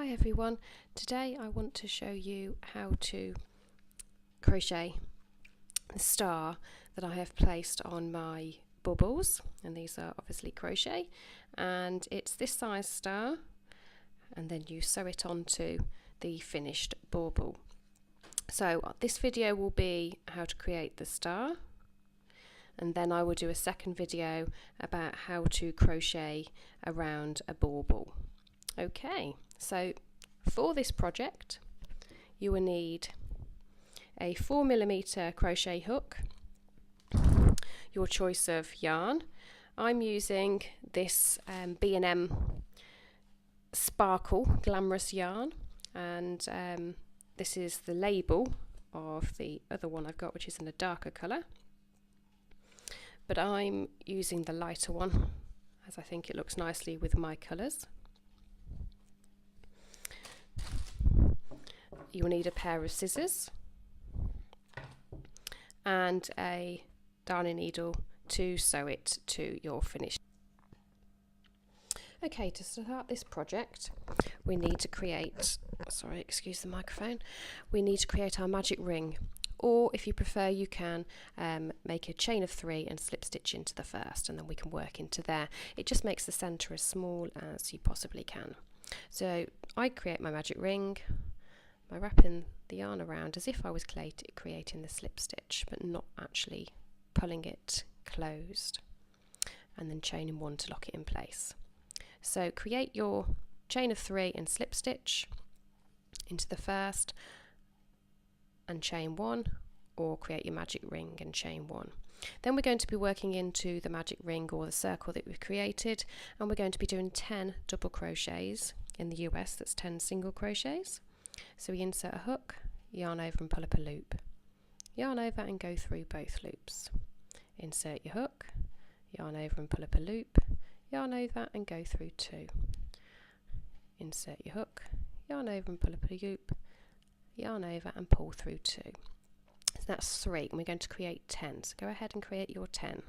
Hi everyone, today I want to show you how to crochet the star that I have placed on my baubles, and these are obviously crochet, and it's this size star, and then you sew it onto the finished bauble. So this video will be how to create the star, and then I will do a second video about how to crochet around a bauble. Okay, so for this project you will need a 4mm crochet hook, your choice of yarn. I'm using this B&M Sparkle Glamorous yarn, and this is the label of the other one I've got, which is in a darker colour, but I'm using the lighter one as I think it looks nicely with my colours. You will need a pair of scissors and a darning needle to sew it to your finish. Okay, to start this project we need to create, sorry, excuse the microphone, we need to create our magic ring, or if you prefer you can make a chain of 3 and slip stitch into the first, and then we can work into there. It just makes the centre as small as you possibly can. So I create my magic ring by wrapping the yarn around as if I was creating the slip stitch, but not actually pulling it closed, and then chaining 1 to lock it in place. So create your chain of 3 and slip stitch into the first and chain 1, or create your magic ring and chain 1. Then we're going to be working into the magic ring or the circle that we've created, and we're going to be doing 10 double crochets. In the US that's 10 single crochets. So we insert a hook, yarn over and pull up a loop, yarn over and go through both loops, insert your hook, yarn over and pull up a loop, yarn over and go through 2, insert your hook, yarn over and pull up a loop, yarn over and pull through 2. So that's 3, and we're going to create 10. So go ahead and create your 10.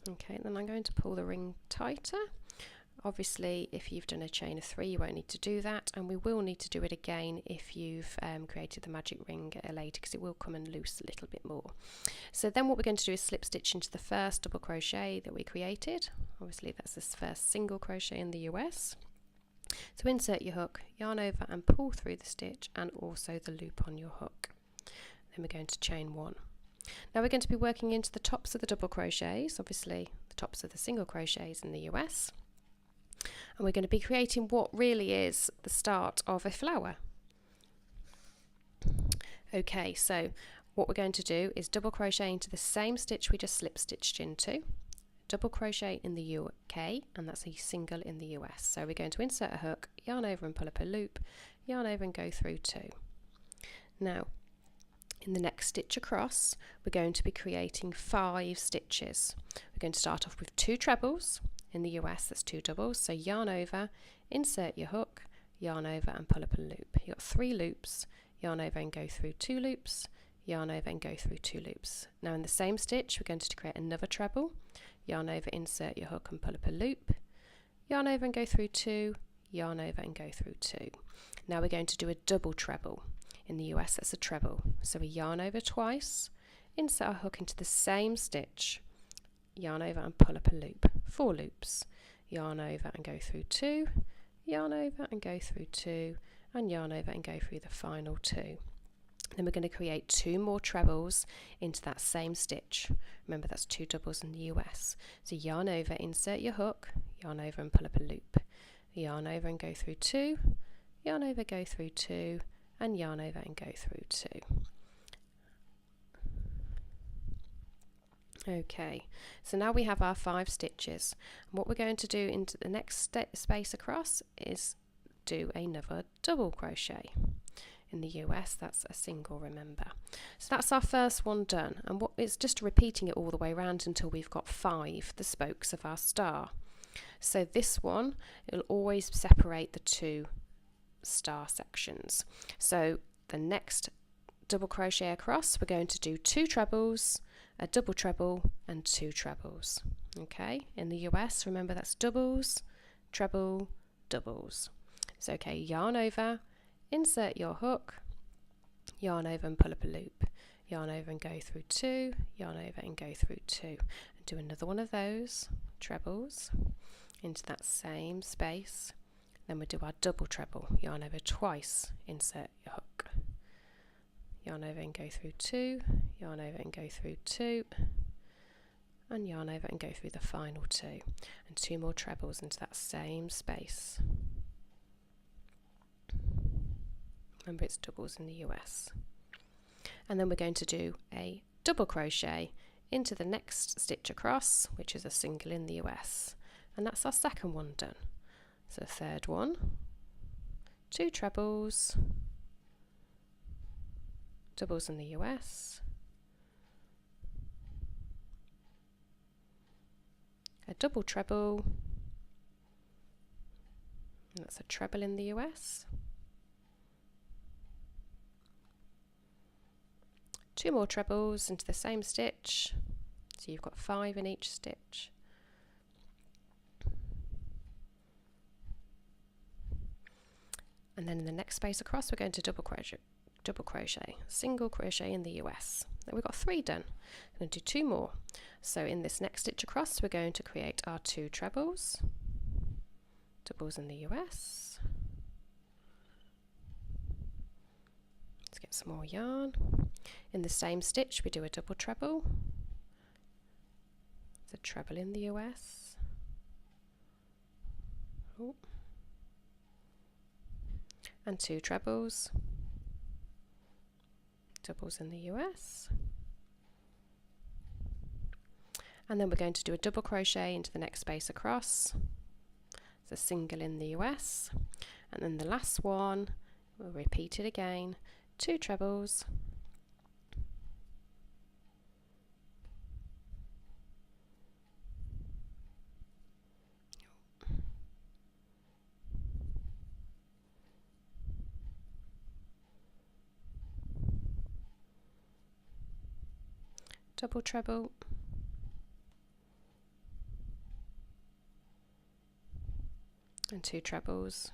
Okay, then I'm going to pull the ring tighter. Obviously if you've done a chain of 3 you won't need to do that, and we will need to do it again if you've created the magic ring later, because it will come and loose a little bit more. So then what we're going to do is slip stitch into the first double crochet that we created. Obviously that's this first single crochet in the US. So insert your hook, yarn over and pull through the stitch and also the loop on your hook. Then we're going to chain 1. Now we're going to be working into the tops of the double crochets, obviously the tops of the single crochets in the US, and we're going to be creating what really is the start of a flower. Okay, so what we're going to do is double crochet into the same stitch we just slip stitched into, double crochet in the UK, and that's a single in the US. So we're going to insert a hook, yarn over and pull up a loop, yarn over and go through 2. Now in the next stitch across we're going to be creating 5 stitches. We're going to start off with 2 trebles. In the US that's 2 doubles, so yarn over, insert your hook, yarn over and pull up a loop. You've got 3 loops, yarn over and go through 2 loops, yarn over and go through 2 loops. Now in the same stitch we're going to create another treble, yarn over, insert your hook and pull up a loop, yarn over and go through 2, yarn over and go through 2. Now we're going to do a double treble. In the US that's a treble, so we yarn over twice, insert our hook into the same stitch, yarn over and pull up a loop, 4 loops, yarn over and go through 2, yarn over and go through 2, and yarn over and go through the final 2. Then we're going to create 2 more trebles into that same stitch. Remember that's 2 doubles in the US. So yarn over, insert your hook, yarn over and pull up a loop, yarn over and go through 2, yarn over, go through 2, and yarn over and go through 2. Okay, so now we have our 5 stitches, and what we're going to do into the next space across is do another double crochet. In the US, that's a single, remember. So that's our first one done, and what it's just repeating it all the way around until we've got 5, the spokes of our star. So this one, it'll always separate the 2 star sections. So the next double crochet across, we're going to do 2 trebles, a double treble and 2 trebles. Okay, in the US, remember that's doubles, treble, doubles. So okay, yarn over, insert your hook, yarn over and pull up a loop, yarn over and go through 2, yarn over and go through 2, and do another one of those trebles into that same space. Then we'll do our double treble, yarn over twice, insert your hook, yarn over and go through 2, yarn over and go through 2, and yarn over and go through the final 2, and 2 more trebles into that same space. Remember, it's doubles in the US. And then we're going to do a double crochet into the next stitch across, which is a single in the US, and that's our second one done. So third one, 2 trebles, doubles in the US, a double treble, and that's a treble in the US, 2 more trebles into the same stitch, so you've got 5 in each stitch, and then in the next space across we're going to double crochet, single crochet in the US. Then we've got 3 done. I'm going to do 2 more. So in this next stitch across we're going to create our 2 trebles, doubles in the US. Let's get some more yarn. In the same stitch we do a double treble. It's a treble in the US. Oh. And 2 trebles, doubles in the US, and then we're going to do a double crochet into the next space across. It's a single in the US, and then the last one we'll repeat it again, 2 trebles, double treble, and 2 trebles,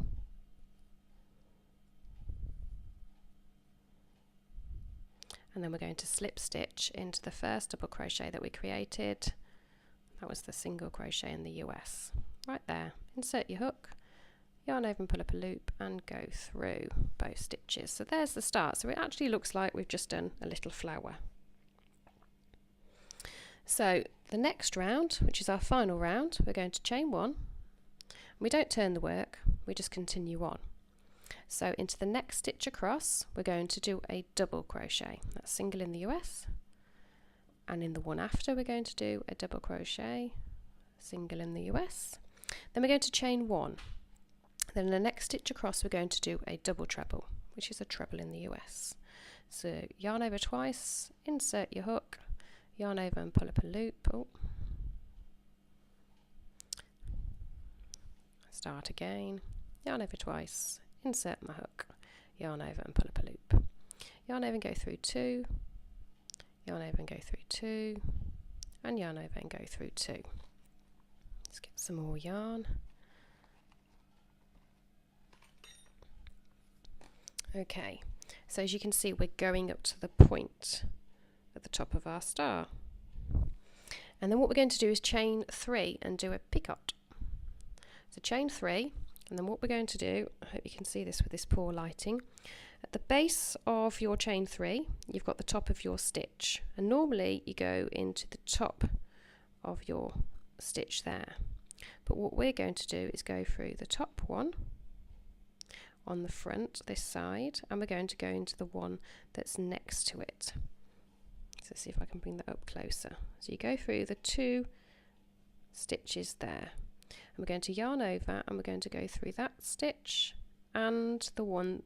and then we're going to slip stitch into the first double crochet that we created. That was the single crochet in the US. Right there, insert your hook, yarn over and pull up a loop and go through both stitches. So there's the start. So it actually looks like we've just done a little flower. So the next round, which is our final round, we're going to chain 1. We don't turn the work, we just continue on. So into the next stitch across, we're going to do a double crochet. That's single in the US. And in the one after, we're going to do a double crochet, single in the US. Then we're going to chain 1. Then in the next stitch across, we're going to do a double treble, which is a treble in the US. So yarn over twice, insert your hook, yarn over and pull up a loop. Oh. Start again, yarn over twice, insert my hook, yarn over and pull up a loop. Yarn over and go through 2, yarn over and go through 2, and yarn over and go through 2. Let's get some more yarn. Okay, so as you can see, we're going up to the point at the top of our star. And then what we're going to do is chain 3 and do a picot. So chain 3, and then what we're going to do, I hope you can see this with this poor lighting, at the base of your chain 3 you've got the top of your stitch, and normally you go into the top of your stitch there, but what we're going to do is go through the top one on the front this side, and we're going to go into the one that's next to it. So see if I can bring that up closer. So you go through the 2 stitches there, and we're going to yarn over and we're going to go through that stitch and the one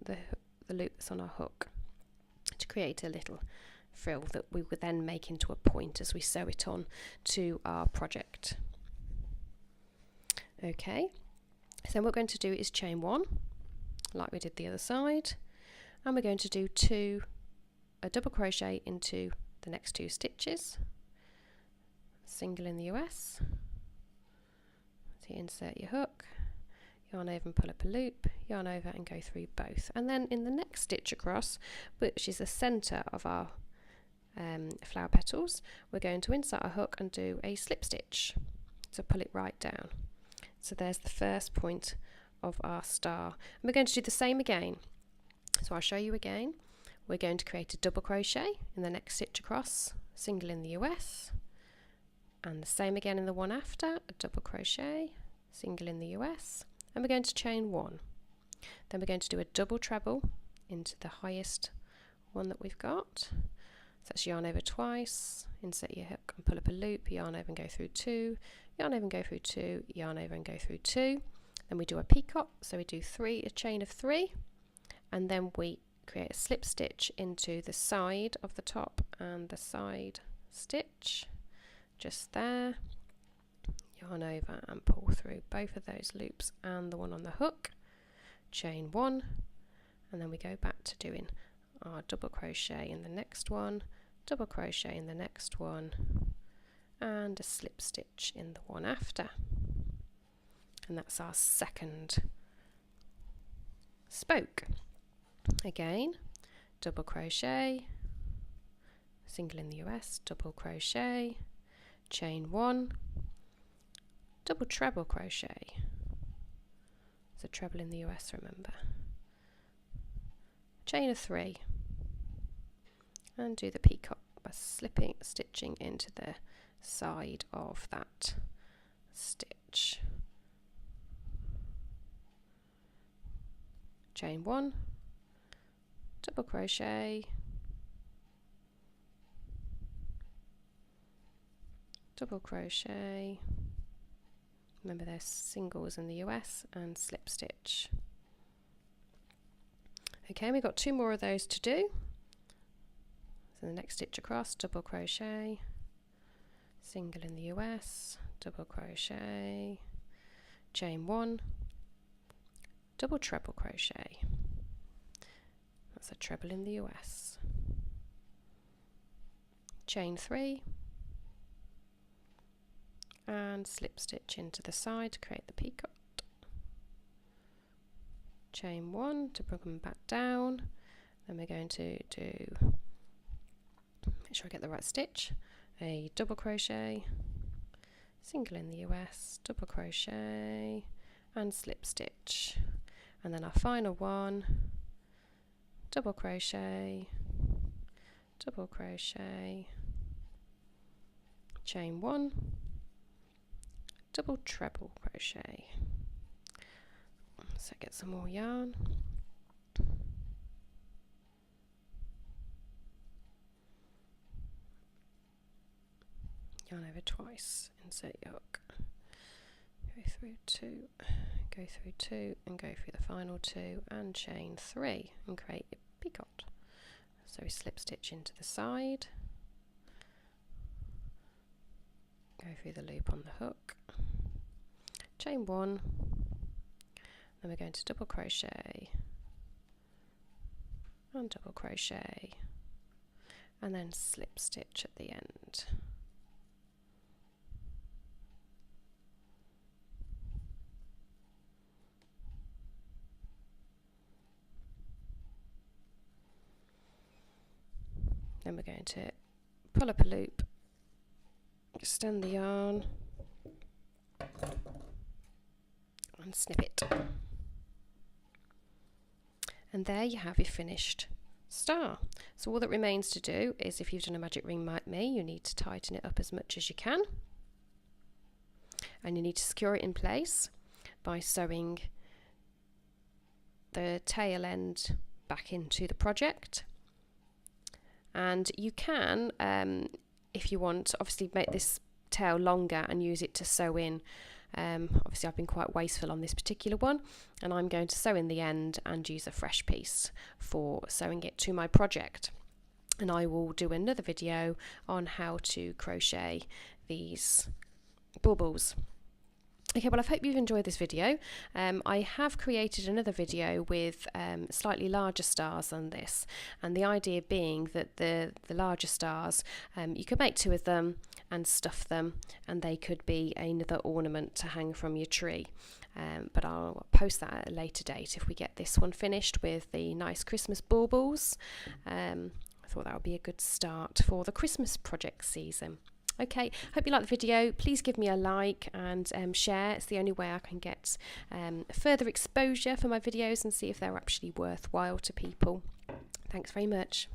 the loop that's on our hook to create a little frill that we would then make into a point as we sew it on to our project. Okay, so what we're going to do is chain 1 like we did the other side, and we're going to do a double crochet into the next 2 stitches, single in the US. So you insert your hook, yarn over and pull up a loop, yarn over and go through both, and then in the next stitch across, which is the center of our flower petals, we're going to insert our hook and do a slip stitch to pull it right down. So there's the first point of our star, and we're going to do the same again. So I'll show you again. We're going to create a double crochet in the next stitch across, single in the US, and the same again in the one after, a double crochet, single in the US, and we're going to chain 1. Then we're going to do a double treble into the highest one that we've got. So that's yarn over twice, insert your hook and pull up a loop, yarn over and go through 2, yarn over and go through 2, yarn over and go through 2. Then we do a peacock, so we do a chain of 3, and then we create a slip stitch into the side of the top and the side stitch, just there. Yarn over and pull through both of those loops and the one on the hook, chain 1, and then we go back to doing our double crochet in the next one, double crochet in the next one, and a slip stitch in the one after, and that's our second spoke. Again, double crochet, single in the US, double crochet, chain 1, double treble crochet, it's a treble in the US, remember, chain of 3, and do the peacock by stitching into the side of that stitch. Chain 1, double crochet, double crochet, remember there's singles in the US, and slip stitch. Okay, we've got 2 more of those to do. So the next stitch across, double crochet, single in the US, double crochet, chain 1, double treble crochet, that's a treble in the US, chain 3, and slip stitch into the side to create the peacock, chain 1 to bring them back down. Then we're going to do, make sure I get the right stitch, a double crochet, single in the US, double crochet, and slip stitch, and then our final one, double crochet, double crochet, chain 1, double treble crochet. So get some more yarn, yarn over twice, insert your hook, go through 2, go through 2, and go through the final 2, and chain 3 and create a peacock. So we slip stitch into the side, go through the loop on the hook, chain 1, then we're going to double crochet and double crochet, and then slip stitch at the end. Then we're going to pull up a loop, extend the yarn, and snip it. And there you have your finished star. So all that remains to do is, if you've done a magic ring like me, you need to tighten it up as much as you can, and you need to secure it in place by sewing the tail end back into the project. And you can, if you want, obviously make this tail longer and use it to sew in Obviously I've been quite wasteful on this particular one, and I'm going to sew in the end and use a fresh piece for sewing it to my project. And I will do another video on how to crochet these baubles. Okay, well, I hope you've enjoyed this video. I have created another video with slightly larger stars than this, and the idea being that the larger stars, you could make 2 of them and stuff them, and they could be another ornament to hang from your tree. But I'll post that at a later date if we get this one finished with the nice Christmas baubles. I thought that would be a good start for the Christmas project season. Okay, hope you like the video. Please give me a like and share. It's the only way I can get further exposure for my videos and see if they're actually worthwhile to people. Thanks very much.